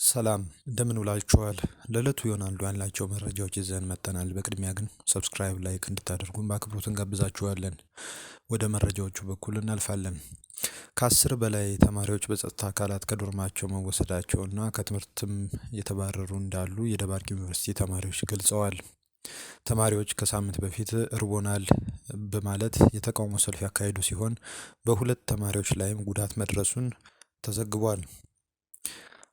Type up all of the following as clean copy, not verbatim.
ሰላም እንደምን ውላችኋል? ለዕለቱ ይሆናሉ ያልናቸው መረጃዎች ይዘን መጥተናል። በቅድሚያ ግን ሰብስክራይብ፣ ላይክ እንድታደርጉን በአክብሮት እንጋብዛችኋለን። ወደ መረጃዎቹ በኩል እናልፋለን። ከ10 በላይ ተማሪዎች በጸጥታ አካላት ከዶርማቸው መወሰዳቸውና ከትምህርትም የተባረሩ እንዳሉ የደባርቅ ዩኒቨርሲቲ ተማሪዎች ገልጸዋል። ተማሪዎች ከሳምንት በፊት እርቦናል በማለት የተቃውሞ ሰልፍ ያካሄዱ ሲሆን በሁለት ተማሪዎች ላይም ጉዳት መድረሱን ተዘግቧል።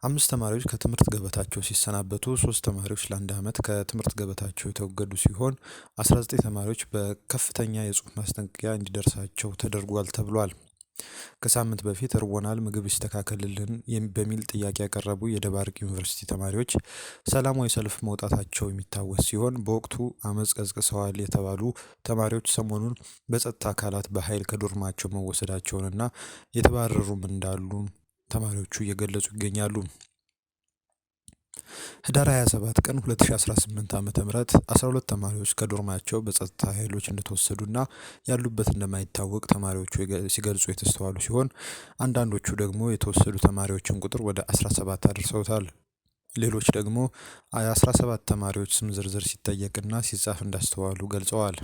5 ተማሪዎች ከትምህርት ገበታቸው ሲሰናበቱ 3 ተማሪዎች ለ1 ዓመት ከትምህርት ገበታቸው የተወገዱ ሲሆን 19 ተማሪዎች በከፍተኛ የጽሁፍ ማስጠንቀቂያ እንዲደርሳቸው ተደርጓል ተብሏል። ከሳምንት በፊት እርቦናል፣ ምግብ ይስተካከልልን በሚል ጥያቄ ያቀረቡ የደባርቅ ዩኒቨርሲቲ ተማሪዎች ሰላማዊ ሰልፍ መውጣታቸው የሚታወስ ሲሆን በወቅቱ አመፅ ቀስቅሰዋል የተባሉ ተማሪዎች ሰሞኑን በጸጥታ አካላት በኃይል ከዶርማቸው መወሰዳቸውንና የተባረሩም እንዳሉ ተማሪዎቹ እየገለጹ ይገኛሉ። ህዳር 27 ቀን 2018 ዓ.ም 12 ተማሪዎች ከዶርማቸው በጸጥታ ኃይሎች እንደተወሰዱና ያሉበት እንደማይታወቅ ተማሪዎቹ ሲገልጹ የተስተዋሉ ሲሆን አንዳንዶቹ ደግሞ የተወሰዱ ተማሪዎችን ቁጥር ወደ 17 አድርሰውታል። ሌሎች ደግሞ የ17 ተማሪዎች ስም ዝርዝር ሲጠየቅና ሲጻፍ እንዳስተዋሉ ገልጸዋል።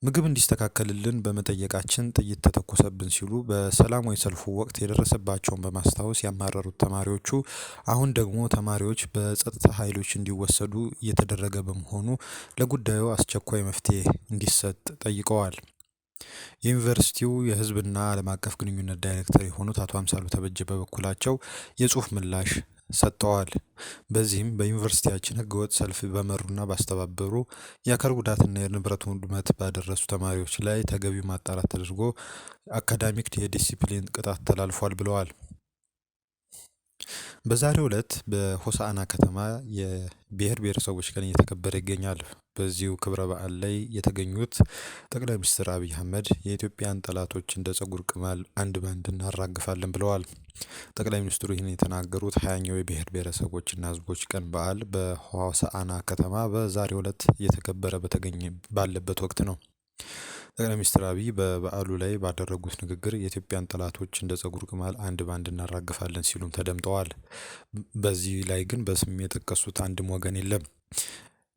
ምግብ እንዲስተካከልልን በመጠየቃችን ጥይት ተተኮሰብን ሲሉ በሰላማዊ ሰልፉ ወቅት የደረሰባቸውን በማስታወስ ያማረሩት ተማሪዎቹ አሁን ደግሞ ተማሪዎች በጸጥታ ኃይሎች እንዲወሰዱ እየተደረገ በመሆኑ ለጉዳዩ አስቸኳይ መፍትሄ እንዲሰጥ ጠይቀዋል። የዩኒቨርሲቲው የሕዝብና ዓለም አቀፍ ግንኙነት ዳይሬክተር የሆኑት አቶ አምሳሉ ተበጀ በበኩላቸው የጽሁፍ ምላሽ ሰጥተዋል። በዚህም በዩኒቨርሲቲያችን ህገወጥ ሰልፍ በመሩና ባስተባበሩ የአካል ጉዳትና የንብረት ውድመት ባደረሱ ተማሪዎች ላይ ተገቢው ማጣራት ተደርጎ አካዳሚክ የዲሲፕሊን ቅጣት ተላልፏል ብለዋል። በዛሬው ዕለት በሆሳዕና ከተማ የብሔር ብሔረሰቦች ቀን እየተከበረ ይገኛል። በዚሁ ክብረ በዓል ላይ የተገኙት ጠቅላይ ሚኒስትር አብይ አህመድ የኢትዮጵያን ጠላቶች እንደ ፀጉር ቅማል አንድ ባንድ እናራግፋለን ብለዋል። ጠቅላይ ሚኒስትሩ ይህን የተናገሩት 20ኛው የብሔር ብሔረሰቦችና ህዝቦች ቀን በዓል በሆሳዕና ከተማ በዛሬው ዕለት እየተከበረ ባለበት ወቅት ነው። ጠቅላይ ሚኒስትር አብይ በበዓሉ ላይ ባደረጉት ንግግር የኢትዮጵያን ጠላቶች እንደ ፀጉር ቅማል አንድ ባንድ እናራግፋለን ሲሉም ተደምጠዋል። በዚህ ላይ ግን በስም የጠቀሱት አንድም ወገን የለም።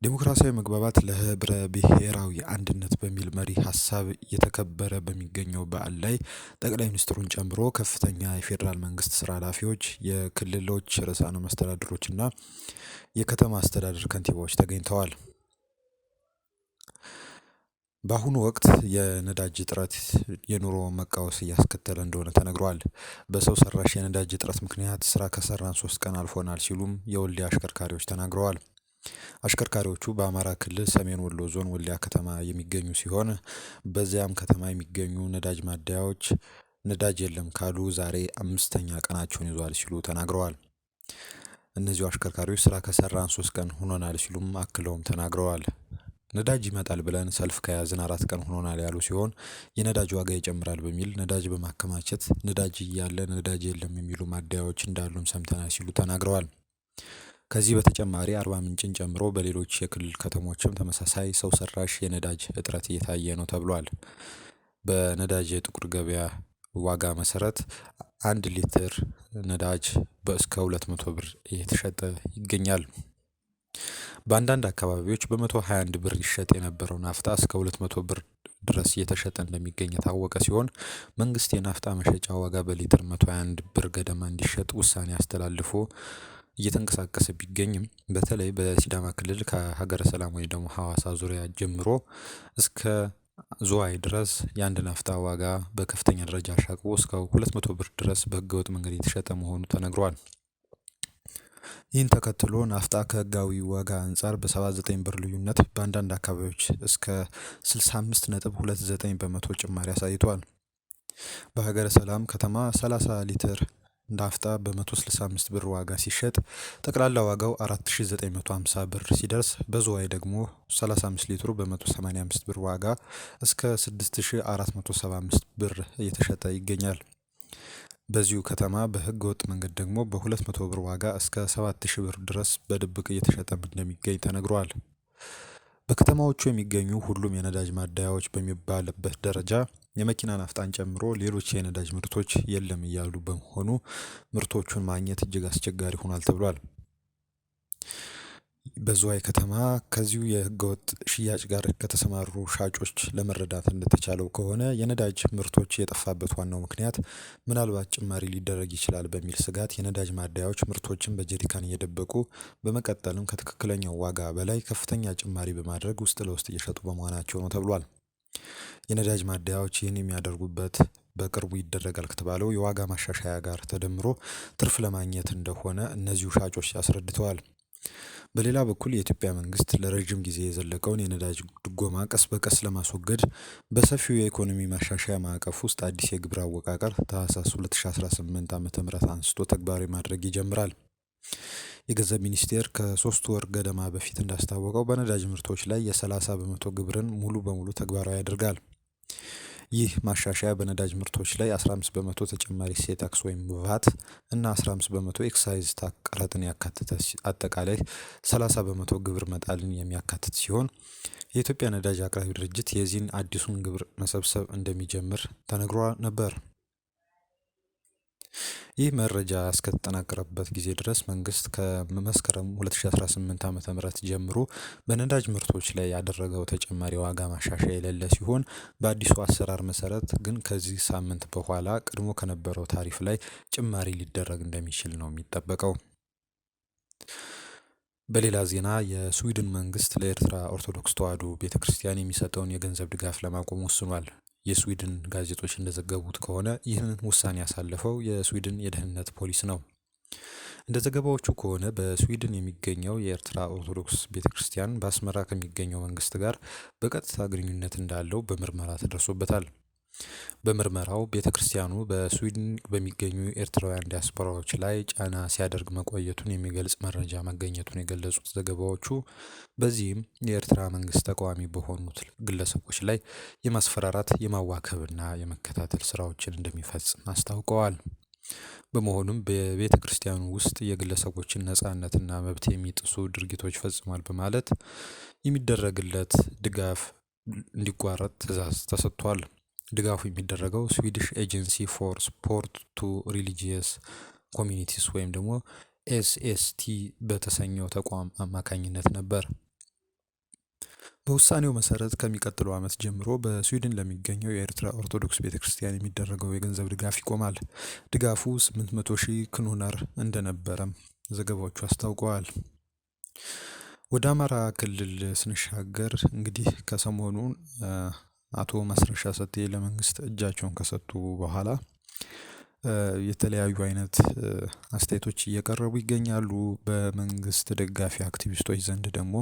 ዴሞክራሲያዊ መግባባት ለህብረ ብሔራዊ አንድነት በሚል መሪ ሀሳብ እየተከበረ በሚገኘው በዓል ላይ ጠቅላይ ሚኒስትሩን ጨምሮ ከፍተኛ የፌዴራል መንግስት ስራ ኃላፊዎች፣ የክልሎች ርዕሳነ መስተዳድሮችና የከተማ አስተዳደር ከንቲባዎች ተገኝተዋል። በአሁኑ ወቅት የነዳጅ እጥረት የኑሮ መቃወስ እያስከተለ እንደሆነ ተነግሯል። በሰው ሰራሽ የነዳጅ እጥረት ምክንያት ስራ ከሰራን 3 ቀን አልፎናል ሲሉም የወልዲያ አሽከርካሪዎች ተናግረዋል። አሽከርካሪዎቹ በአማራ ክልል ሰሜን ወሎ ዞን ወልዲያ ከተማ የሚገኙ ሲሆን በዚያም ከተማ የሚገኙ ነዳጅ ማደያዎች ነዳጅ የለም ካሉ ዛሬ 5ኛ ቀናቸውን ይዟል ሲሉ ተናግረዋል። እነዚሁ አሽከርካሪዎች ስራ ከሰራን 3 ቀን ሆኖናል ሲሉም አክለውም ተናግረዋል። ነዳጅ ይመጣል ብለን ሰልፍ ከያዝን 4 ቀን ሆኖናል ያሉ ሲሆን የነዳጅ ዋጋ ይጨምራል በሚል ነዳጅ በማከማቸት ነዳጅ እያለ ነዳጅ የለም የሚሉ ማደያዎች እንዳሉም ሰምተናል ሲሉ ተናግረዋል። ከዚህ በተጨማሪ አርባ ምንጭን ጨምሮ በሌሎች የክልል ከተሞችም ተመሳሳይ ሰው ሰራሽ የነዳጅ እጥረት እየታየ ነው ተብሏል። በነዳጅ የጥቁር ገበያ ዋጋ መሰረት 1 ሊትር ነዳጅ እስከ 200 ብር እየተሸጠ ይገኛል። በአንዳንድ አካባቢዎች በ121 ብር ይሸጥ የነበረው ናፍጣ እስከ 200 ብር ድረስ እየተሸጠ እንደሚገኝ የታወቀ ሲሆን መንግስት የናፍጣ መሸጫ ዋጋ በሊትር 121 ብር ገደማ እንዲሸጥ ውሳኔ አስተላልፎ እየተንቀሳቀሰ ቢገኝም በተለይ በሲዳማ ክልል ከሀገረ ሰላም ወይ ደግሞ ሐዋሳ ዙሪያ ጀምሮ እስከ ዝዋይ ድረስ የአንድ ናፍጣ ዋጋ በከፍተኛ ደረጃ አሻቅቦ እስከ 200 ብር ድረስ በህገወጥ መንገድ የተሸጠ መሆኑ ተነግሯል። ይህን ተከትሎ ናፍጣ ከህጋዊ ዋጋ አንፃር በ79 ብር ልዩነት በአንዳንድ አካባቢዎች እስከ 65.29 በመቶ ጭማሪ አሳይቷል። በሀገረ ሰላም ከተማ 30 ሊትር ናፍጣ በ165 ብር ዋጋ ሲሸጥ ጠቅላላ ዋጋው 4950 ብር ሲደርስ በዝዋይ ደግሞ 35 ሊትሩ በ185 ብር ዋጋ እስከ 6475 ብር እየተሸጠ ይገኛል። በዚሁ ከተማ በህገ ወጥ መንገድ ደግሞ በ200 ብር ዋጋ እስከ 7000 ብር ድረስ በድብቅ እየተሸጠ እንደሚገኝ ተነግሯል። በከተማዎቹ የሚገኙ ሁሉም የነዳጅ ማደያዎች በሚባልበት ደረጃ የመኪና ናፍጣን ጨምሮ ሌሎች የነዳጅ ምርቶች የለም እያሉ በመሆኑ ምርቶቹን ማግኘት እጅግ አስቸጋሪ ሆኗል ተብሏል። በዝዋይ ከተማ ከዚሁ የህገወጥ ሽያጭ ጋር ከተሰማሩ ሻጮች ለመረዳት እንደተቻለው ከሆነ የነዳጅ ምርቶች የጠፋበት ዋናው ምክንያት ምናልባት ጭማሪ ሊደረግ ይችላል በሚል ስጋት የነዳጅ ማደያዎች ምርቶችን በጀሪካን እየደበቁ በመቀጠልም ከትክክለኛው ዋጋ በላይ ከፍተኛ ጭማሪ በማድረግ ውስጥ ለውስጥ እየሸጡ በመሆናቸው ነው ተብሏል። የነዳጅ ማደያዎች ይህን የሚያደርጉበት በቅርቡ ይደረጋል ከተባለው የዋጋ ማሻሻያ ጋር ተደምሮ ትርፍ ለማግኘት እንደሆነ እነዚሁ ሻጮች አስረድተዋል። በሌላ በኩል የኢትዮጵያ መንግስት ለረጅም ጊዜ የዘለቀውን የነዳጅ ድጎማ ቀስ በቀስ ለማስወገድ በሰፊው የኢኮኖሚ ማሻሻያ ማዕቀፍ ውስጥ አዲስ የግብር አወቃቀር ታህሳስ 2018 ዓ.ም አንስቶ ተግባራዊ ማድረግ ይጀምራል። የገንዘብ ሚኒስቴር ከ3 ወር ገደማ በፊት እንዳስታወቀው በነዳጅ ምርቶች ላይ የ30 በመቶ ግብርን ሙሉ በሙሉ ተግባራዊ ያደርጋል። ይህ ማሻሻያ በነዳጅ ምርቶች ላይ 15 በመቶ ተጨማሪ እሴት ታክስ ወይም ቫት እና 15 በመቶ ኤክሳይዝ ቀረጥን ያካተተ አጠቃላይ 30 በመቶ ግብር መጣልን የሚያካትት ሲሆን የኢትዮጵያ ነዳጅ አቅራቢ ድርጅት የዚህን አዲሱን ግብር መሰብሰብ እንደሚጀምር ተነግሮ ነበር። ይህ መረጃ እስከተጠናቀረበት ጊዜ ድረስ መንግስት ከመስከረም 2018 ዓ.ም ጀምሮ በነዳጅ ምርቶች ላይ ያደረገው ተጨማሪ ዋጋ ማሻሻያ የሌለ ሲሆን በአዲሱ አሰራር መሰረት ግን ከዚህ ሳምንት በኋላ ቀድሞ ከነበረው ታሪፍ ላይ ጭማሪ ሊደረግ እንደሚችል ነው የሚጠበቀው። በሌላ ዜና የስዊድን መንግስት ለኤርትራ ኦርቶዶክስ ተዋሕዶ ቤተክርስቲያን የሚሰጠውን የገንዘብ ድጋፍ ለማቆም ወስኗል። የስዊድን ጋዜጦች እንደዘገቡት ከሆነ ይህንን ውሳኔ ያሳለፈው የስዊድን የደህንነት ፖሊስ ነው። እንደ ዘገባዎቹ ከሆነ በስዊድን የሚገኘው የኤርትራ ኦርቶዶክስ ቤተክርስቲያን በአስመራ ከሚገኘው መንግስት ጋር በቀጥታ ግንኙነት እንዳለው በምርመራ ተደርሶበታል። በምርመራው ቤተክርስቲያኑ በስዊድን በሚገኙ ኤርትራውያን ዲያስፖራዎች ላይ ጫና ሲያደርግ መቆየቱን የሚገልጽ መረጃ መገኘቱን የገለጹት ዘገባዎቹ በዚህም የኤርትራ መንግስት ተቃዋሚ በሆኑት ግለሰቦች ላይ የማስፈራራት የማዋከብና የመከታተል ስራዎችን እንደሚፈጽም አስታውቀዋል። በመሆኑም በቤተ ክርስቲያኑ ውስጥ የግለሰቦችን ነጻነትና መብት የሚጥሱ ድርጊቶች ፈጽሟል በማለት የሚደረግለት ድጋፍ እንዲቋረጥ ትዕዛዝ ተሰጥቷል። ድጋፉ የሚደረገው ስዊዲሽ ኤጀንሲ ፎር ስፖርት ቱ ሪሊጂየስ ኮሚኒቲስ ወይም ደግሞ ኤስኤስቲ በተሰኘው ተቋም አማካኝነት ነበር። በውሳኔው መሰረት ከሚቀጥለው ዓመት ጀምሮ በስዊድን ለሚገኘው የኤርትራ ኦርቶዶክስ ቤተክርስቲያን የሚደረገው የገንዘብ ድጋፍ ይቆማል። ድጋፉ 800,000 ክኖነር እንደነበረም ዘገባዎቹ አስታውቀዋል። ወደ አማራ ክልል ስንሻገር እንግዲህ ከሰሞኑን አቶ ማስረሻ ሰጤ ለመንግስት እጃቸውን ከሰጡ በኋላ የተለያዩ አይነት አስተያየቶች እየቀረቡ ይገኛሉ። በመንግስት ደጋፊ አክቲቪስቶች ዘንድ ደግሞ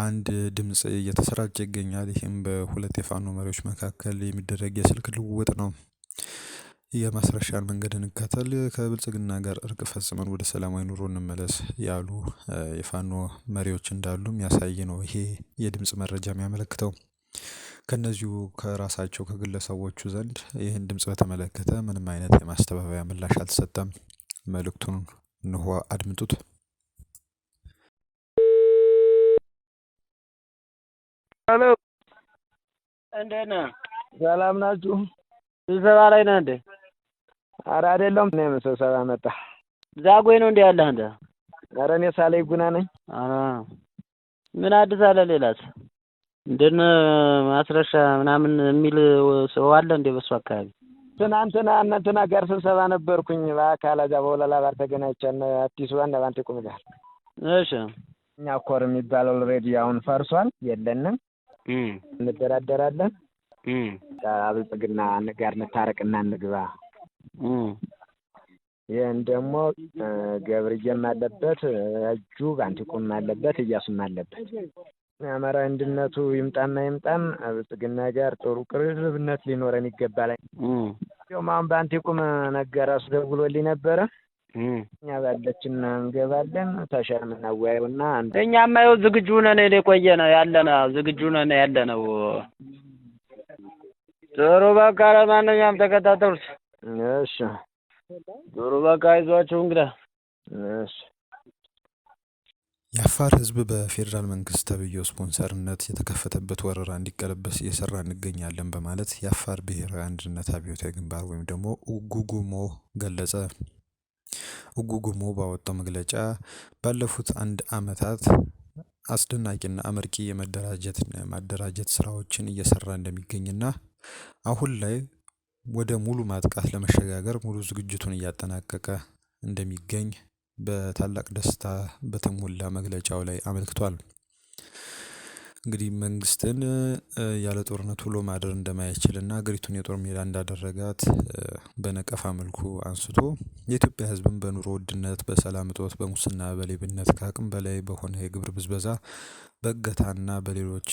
አንድ ድምጽ እየተሰራጨ ይገኛል። ይህም በሁለት የፋኖ መሪዎች መካከል የሚደረግ የስልክ ልውውጥ ነው። የማስረሻን መንገድ እንከተል፣ ከብልጽግና ጋር እርቅ ፈጽመን ወደ ሰላማዊ ኑሮ እንመለስ ያሉ የፋኖ መሪዎች እንዳሉ የሚያሳይ ነው ይሄ የድምጽ መረጃ የሚያመለክተው። ከነዚሁ ከራሳቸው ከግለሰቦቹ ዘንድ ይህን ድምጽ በተመለከተ ምንም አይነት የማስተባበያ ምላሽ አልተሰጠም። መልእክቱን እንሆ አድምጡት። ሄሎ፣ እንዴት ነህ? ሰላም ናችሁ? ስብሰባ ላይ ነህ እንዴ? ኧረ አይደለም፣ እኔም ስብሰባ መጣ። ዛጎይ ነው እንዴ ያለህ አንተ? ኧረ እኔ ሳላይ ጉና ነኝ። ምን አዲስ አለ ሌላስ? እንደነ ማስረሻ ምናምን የሚል ሰው አለ እንዴ በሱ አካባቢ? ትናንትና ጋር ስብሰባ ነበርኩኝ በአካል እዛ በወለላ ባር ተገናኝተን አዲሱ ዋና ባንተ ቁምጋር። እሺ፣ እኛ ኮር የሚባለው ኦልሬዲ አሁን ፈርሷል፣ የለንም። እንደራደራለን። ብልጽግና ጋር እንታረቅና እንግባ። ይህን ደግሞ ገብርዬም አለበት፣ እጁ ባንቲቁም አለበት፣ እያሱም አለበት። የአማራ አንድነቱ ይምጣም ብልጽግና ጋር ጥሩ ቅርርብነት ሊኖረን ይገባል። ያው ማን ባንቲቁም ነገራሱ ደውሎልኝ ነበረ። እኛ ባለችን እንገባለን፣ ተሻም እናወያዩና እኛማ ይኸው ዝግጁ ነን። የቆየነው ያለነው ዝግጁ ነን ያለነው። ጥሩ በቃ ለማንኛውም ተከታተሉት። እሺ፣ ጥሩ በቃ ይዟችሁ እንግዳ። እሺ። የአፋር ህዝብ በፌዴራል መንግስት ተብዬው ስፖንሰርነት የተከፈተበት ወረራ እንዲቀለበስ እየሰራ እንገኛለን በማለት የአፋር ብሔራዊ አንድነት አብዮታዊ ግንባር ወይም ደግሞ ኡጉጉሞ ገለጸ። ኡጉጉሞ ባወጣው መግለጫ ባለፉት 1 ዓመታት አስደናቂና አመርቂ የመደራጀትና የማደራጀት ስራዎችን እየሰራ እንደሚገኝና አሁን ላይ ወደ ሙሉ ማጥቃት ለመሸጋገር ሙሉ ዝግጅቱን እያጠናቀቀ እንደሚገኝ በታላቅ ደስታ በተሞላ መግለጫው ላይ አመልክቷል። እንግዲህ መንግስትን ያለ ጦርነት ውሎ ማደር እንደማይችልና ሀገሪቱን የጦር ሜዳ እንዳደረጋት በነቀፋ መልኩ አንስቶ የኢትዮጵያ ህዝብን በኑሮ ውድነት፣ በሰላም እጦት፣ በሙስና፣ በሌብነት ከአቅም በላይ በሆነ የግብር ብዝበዛ፣ በእገታና በሌሎች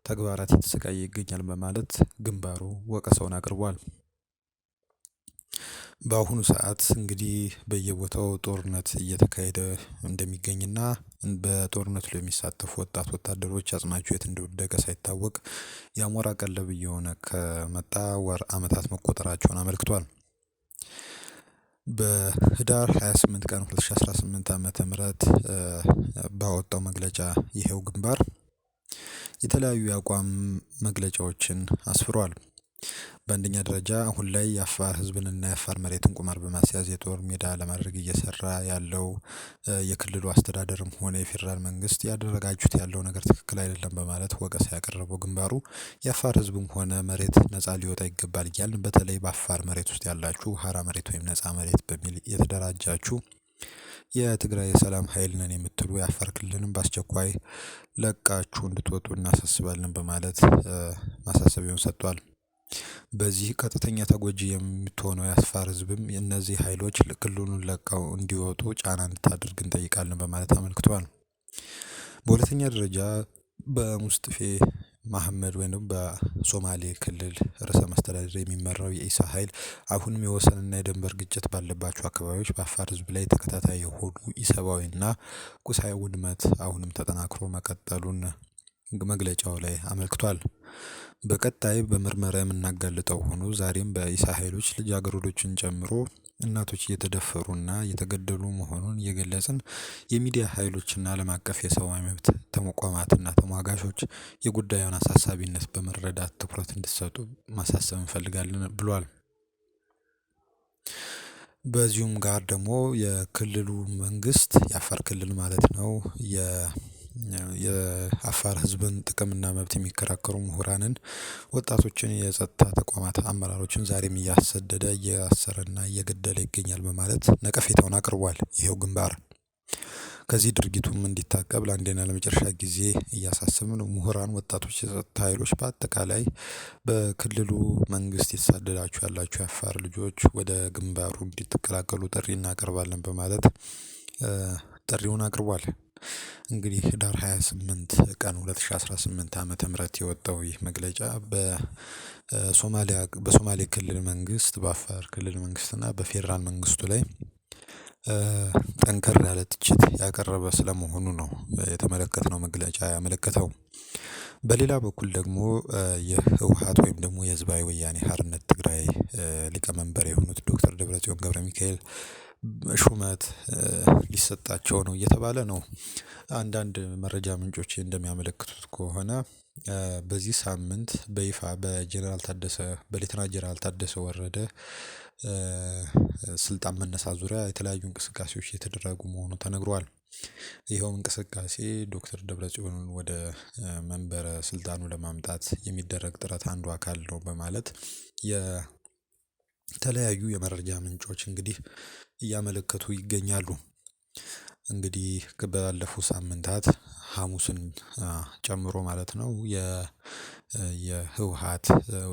ተግባራት የተሰቃየ ይገኛል በማለት ግንባሩ ወቀሳውን አቅርቧል። በአሁኑ ሰዓት እንግዲህ በየቦታው ጦርነት እየተካሄደ እንደሚገኝና በጦርነቱ ላይ የሚሳተፉ ወታደሮች አጽማቸው የት እንደወደቀ ሳይታወቅ የአሞራ ቀለብ እየሆነ ከመጣ ዓመታት መቆጠራቸውን አመልክቷል። በህዳር 28 ቀን 2018 ዓ.ም ባወጣው መግለጫ ይሄው ግንባር የተለያዩ የአቋም መግለጫዎችን አስፍሯል። በአንደኛ ደረጃ አሁን ላይ የአፋር ህዝብንና የአፋር መሬትን ቁማር በማስያዝ የጦር ሜዳ ለማድረግ እየሰራ ያለው የክልሉ አስተዳደርም ሆነ የፌዴራል መንግስት ያደረጋችሁት ያለው ነገር ትክክል አይደለም በማለት ወቀሳ ያቀረበው ግንባሩ የአፋር ህዝብም ሆነ መሬት ነጻ ሊወጣ ይገባል እያልን በተለይ በአፋር መሬት ውስጥ ያላችሁ ሀራ መሬት ወይም ነጻ መሬት በሚል የተደራጃችሁ የትግራይ የሰላም ኃይል ነን የምትሉ የአፋር ክልልንም በአስቸኳይ ለቃችሁ እንድትወጡ እናሳስባለን በማለት ማሳሰቢያውን ሰጥቷል። በዚህ ቀጥተኛ ተጎጂ የምትሆነው የአፋር ህዝብም እነዚህ ኃይሎች ክልሉን ለቀው እንዲወጡ ጫና እንድታደርግ እንጠይቃለን በማለት አመልክቷል። በሁለተኛ ደረጃ በሙስጠፌ መሐመድ ወይም በሶማሌ ክልል ርዕሰ መስተዳድር የሚመራው የኢሳ ኃይል አሁንም የወሰንና የድንበር ግጭት ባለባቸው አካባቢዎች በአፋር ህዝብ ላይ ተከታታይ የሆኑ ኢሰብአዊና ቁሳዊ ውድመት አሁንም ተጠናክሮ መቀጠሉን መግለጫው ላይ አመልክቷል። በቀጣይ በምርመራ የምናጋልጠው ሆኖ ዛሬም በኢሳ ኃይሎች ልጃገረዶችን ጨምሮ እናቶች እየተደፈሩና እየተገደሉ መሆኑን እየገለጽን የሚዲያ ኃይሎችና ዓለም አቀፍ የሰብአዊ መብት ተቋማትና ተሟጋቾች የጉዳዩን አሳሳቢነት በመረዳት ትኩረት እንዲሰጡ ማሳሰብ እንፈልጋለን ብሏል። በዚሁም ጋር ደግሞ የክልሉ መንግስት የአፋር ክልል ማለት ነው የአፋር ህዝብን ጥቅምና መብት የሚከራከሩ ምሁራንን፣ ወጣቶችን፣ የጸጥታ ተቋማት አመራሮችን ዛሬም እያሰደደ እያሰረና እየገደለ ይገኛል በማለት ነቀፌታውን አቅርቧል። ይሄው ግንባር ከዚህ ድርጊቱም እንዲታቀብ ለአንዴና ለመጨረሻ ጊዜ እያሳሰብን ምሁራን፣ ወጣቶች፣ የጸጥታ ኃይሎች በአጠቃላይ በክልሉ መንግስት የተሳደዳችሁ ያላችሁ የአፋር ልጆች ወደ ግንባሩ እንድትቀላቀሉ ጥሪ እናቀርባለን በማለት ጥሪውን አቅርቧል። እንግዲህ ህዳር 28 ቀን 2018 ዓመተ ምህረት የወጣው ይህ መግለጫ በሶማሌ ክልል መንግስት፣ በአፋር ክልል መንግስትና በፌዴራል መንግስቱ ላይ ጠንከር ያለ ትችት ያቀረበ ስለመሆኑ ነው የተመለከትነው መግለጫ ያመለከተው። በሌላ በኩል ደግሞ የህወሓት ወይም ደግሞ የህዝባዊ ወያኔ ሓርነት ትግራይ ሊቀመንበር የሆኑት ዶክተር ደብረጽዮን ገብረ ሚካኤል ሹመት ሊሰጣቸው ነው እየተባለ ነው። አንዳንድ መረጃ ምንጮች እንደሚያመለክቱት ከሆነ በዚህ ሳምንት በይፋ በሌተናል ጄኔራል ታደሰ ወረደ ስልጣን መነሳት ዙሪያ የተለያዩ እንቅስቃሴዎች እየተደረጉ መሆኑ ተነግሯል። ይኸውም እንቅስቃሴ ዶክተር ደብረጽዮንን ወደ መንበረ ስልጣኑ ለማምጣት የሚደረግ ጥረት አንዱ አካል ነው በማለት የተለያዩ የመረጃ ምንጮች እንግዲህ እያመለከቱ ይገኛሉ። እንግዲህ ባለፉት ሳምንታት ሐሙስን ጨምሮ ማለት ነው የህወሓት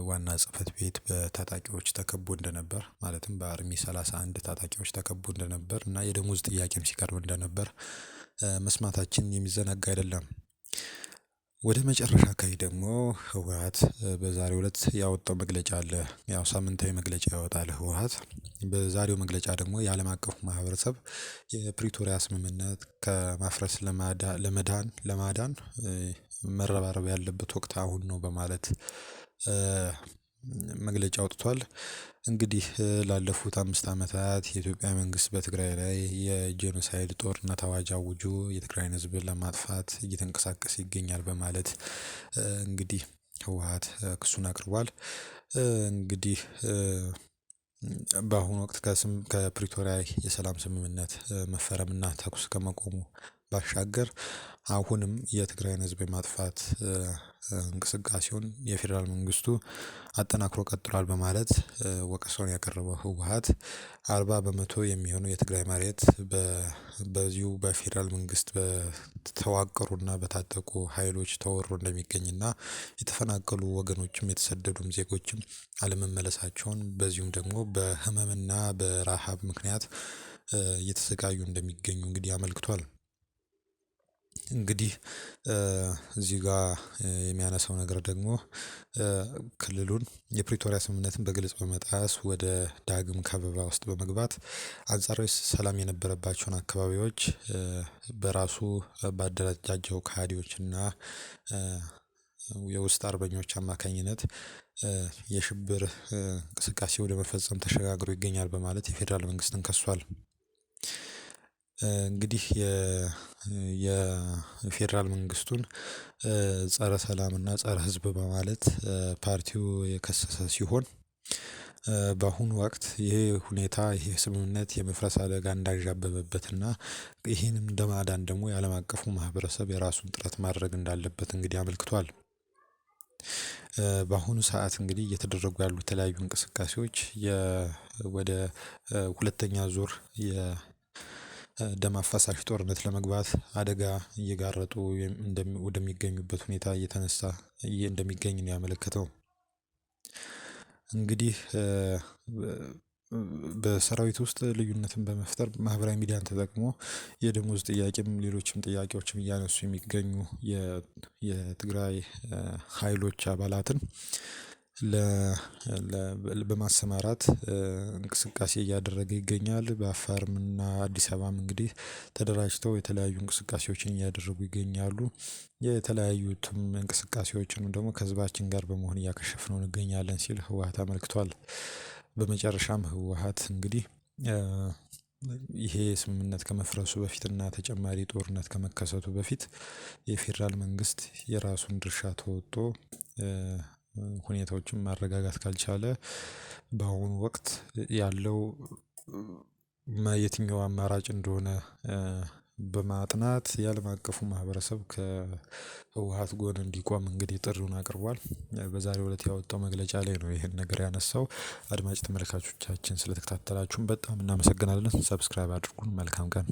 ዋና ጽህፈት ቤት በታጣቂዎች ተከቦ እንደነበር፣ ማለትም በአርሚ 31 ታጣቂዎች ተከቦ እንደነበር እና የደሞዝ ጥያቄም ሲቀርብ እንደነበር መስማታችን የሚዘነጋ አይደለም። ወደ መጨረሻ አካባቢ ደግሞ ህወሓት በዛሬው ዕለት ያወጣው መግለጫ አለ። ያው ሳምንታዊ መግለጫ ያወጣል ህወሓት። በዛሬው መግለጫ ደግሞ የዓለም አቀፉ ማህበረሰብ የፕሪቶሪያ ስምምነት ከማፍረስ ለማዳን መረባረብ ያለበት ወቅት አሁን ነው በማለት መግለጫ አውጥቷል። እንግዲህ ላለፉት 5 ዓመታት የኢትዮጵያ መንግስት በትግራይ ላይ የጄኖሳይድ ጦርነት አዋጅ አውጆ የትግራይን ህዝብ ለማጥፋት እየተንቀሳቀሰ ይገኛል በማለት እንግዲህ ህወሓት ክሱን አቅርቧል። እንግዲህ በአሁኑ ወቅት ከፕሪቶሪያ የሰላም ስምምነት መፈረምና ተኩስ ከመቆሙ ባሻገር አሁንም የትግራይን ህዝብ የማጥፋት እንቅስቃሴውን የፌዴራል መንግስቱ አጠናክሮ ቀጥሏል በማለት ወቀሳውን ያቀረበው ህወሓት 40 በመቶ የሚሆነው የትግራይ መሬት በዚሁ በፌዴራል መንግስት በተዋቀሩና በታጠቁ ኃይሎች ተወሮ እንደሚገኝና የተፈናቀሉ ወገኖችም የተሰደዱም ዜጎችም አለመመለሳቸውን በዚሁም ደግሞ በህመምና በረሃብ ምክንያት እየተሰቃዩ እንደሚገኙ እንግዲህ አመልክቷል። እንግዲህ እዚህ ጋር የሚያነሳው ነገር ደግሞ ክልሉን የፕሪቶሪያ ስምምነትን በግልጽ በመጣስ ወደ ዳግም ከበባ ውስጥ በመግባት አንጻራዊ ሰላም የነበረባቸውን አካባቢዎች በራሱ ባደረጃጀው ከሃዲዎችና የውስጥ አርበኞች አማካኝነት የሽብር እንቅስቃሴ ወደ መፈጸም ተሸጋግሮ ይገኛል በማለት የፌዴራል መንግስትን ከሷል። እንግዲህ የፌዴራል መንግስቱን ጸረ ሰላም እና ጸረ ህዝብ በማለት ፓርቲው የከሰሰ ሲሆን በአሁኑ ወቅት ይሄ ሁኔታ ይሄ ስምምነት የመፍረስ አደጋ እንዳንዣበበበትና ይህንም ለማዳን ደግሞ የዓለም አቀፉ ማህበረሰብ የራሱን ጥረት ማድረግ እንዳለበት እንግዲህ አመልክቷል። በአሁኑ ሰዓት እንግዲህ እየተደረጉ ያሉ የተለያዩ እንቅስቃሴዎች ወደ ሁለተኛ ዙር የደም አፋሳሽ ጦርነት ለመግባት አደጋ እየጋረጡ ወደሚገኙበት ሁኔታ እየተነሳ እንደሚገኝ ነው ያመለከተው። እንግዲህ በሰራዊት ውስጥ ልዩነትን በመፍጠር ማህበራዊ ሚዲያን ተጠቅሞ የደሞዝ ጥያቄም ሌሎችም ጥያቄዎችም እያነሱ የሚገኙ የትግራይ ኃይሎች አባላትን በማሰማራት እንቅስቃሴ እያደረገ ይገኛል። በአፋርም እና አዲስ አበባም እንግዲህ ተደራጅተው የተለያዩ እንቅስቃሴዎችን እያደረጉ ይገኛሉ። የተለያዩትም እንቅስቃሴዎችንም ደግሞ ከህዝባችን ጋር በመሆን እያከሸፍነው እንገኛለን ሲል ህወሓት አመልክቷል። በመጨረሻም ህወሓት እንግዲህ ይሄ ስምምነት ከመፍረሱ በፊትና ተጨማሪ ጦርነት ከመከሰቱ በፊት የፌዴራል መንግስት የራሱን ድርሻ ተወጥቶ ሁኔታዎችን ማረጋጋት ካልቻለ በአሁኑ ወቅት ያለው የትኛው አማራጭ እንደሆነ በማጥናት የዓለም አቀፉ ማህበረሰብ ከህወሓት ጎን እንዲቆም እንግዲህ ጥሪውን አቅርቧል። በዛሬው እለት ያወጣው መግለጫ ላይ ነው ይሄን ነገር ያነሳው። አድማጭ ተመልካቾቻችን ስለተከታተላችሁን በጣም እናመሰግናለን። ሰብስክራይብ አድርጉን። መልካም ቀን